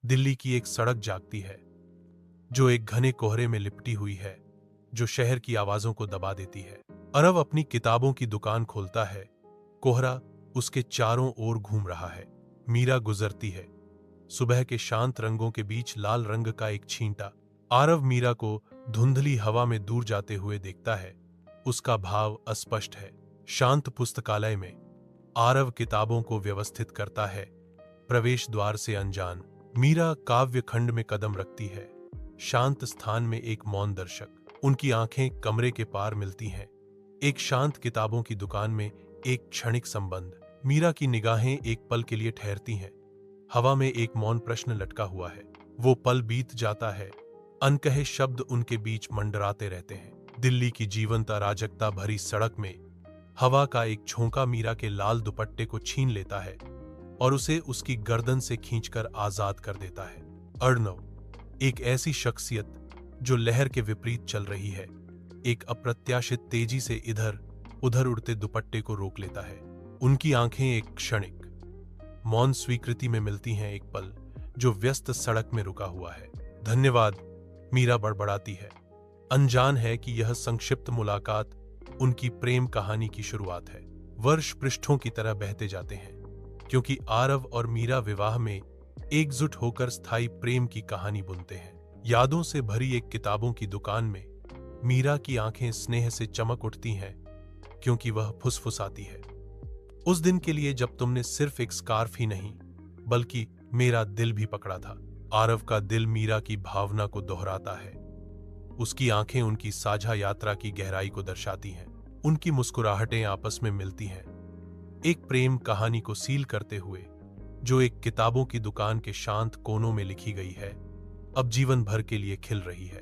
दिल्ली की एक सड़क जागती है जो एक घने कोहरे में लिपटी हुई है, जो शहर की आवाजों को दबा देती है। अरव अपनी किताबों की दुकान खोलता है। कोहरा उसके चारों ओर घूम रहा है। मीरा गुजरती है। सुबह के शांत रंगों के बीच लाल रंग का एक छींटा। आरव मीरा को धुंधली हवा में दूर जाते हुए देखता है। उसका भाव अस्पष्ट है। शांत पुस्तकालय में आरव किताबों को व्यवस्थित करता है। प्रवेश द्वार से अनजान मीरा काव्य खंड में कदम रखती है। शांत स्थान में एक मौन दर्शक। उनकी आंखें कमरे के पार मिलती हैं। एक शांत किताबों की दुकान में एक क्षणिक संबंध। मीरा की निगाहें एक पल के लिए ठहरती हैं। हवा में एक मौन प्रश्न लटका हुआ है। वो पल बीत जाता है। अनकहे शब्द उनके बीच मंडराते रहते हैं। दिल्ली की जीवंत अराजकता भरी सड़क में हवा का एक झोंका मीरा के लाल दुपट्टे को छीन लेता है और उसे उसकी गर्दन से खींचकर आजाद कर देता है। अर्णव, एक ऐसी शख्सियत जो लहर के विपरीत चल रही है, एक अप्रत्याशित तेजी से इधर उधर उड़ते दुपट्टे को रोक लेता है। उनकी आंखें एक क्षणिक मौन स्वीकृति में मिलती हैं। एक पल जो व्यस्त सड़क में रुका हुआ है। धन्यवाद, मीरा बड़बड़ाती है। अनजान है कि यह संक्षिप्त मुलाकात उनकी प्रेम कहानी की शुरुआत है। वर्ष पृष्ठों की तरह बहते जाते हैं, क्योंकि आरव और मीरा विवाह में एकजुट होकर स्थायी प्रेम की कहानी बुनते हैं। यादों से भरी एक किताबों की दुकान में मीरा की आंखें स्नेह से चमक उठती हैं, क्योंकि वह फुसफुसाती है। उस दिन के लिए जब तुमने सिर्फ एक स्कार्फ ही नहीं बल्कि मेरा दिल भी पकड़ा था। आरव का दिल मीरा की भावना को दोहराता है। उसकी आंखें उनकी साझा यात्रा की गहराई को दर्शाती हैं। उनकी मुस्कुराहटें आपस में मिलती हैं, एक प्रेम कहानी को सील करते हुए जो एक किताबों की दुकान के शांत कोनों में लिखी गई है, अब जीवन भर के लिए खिल रही है।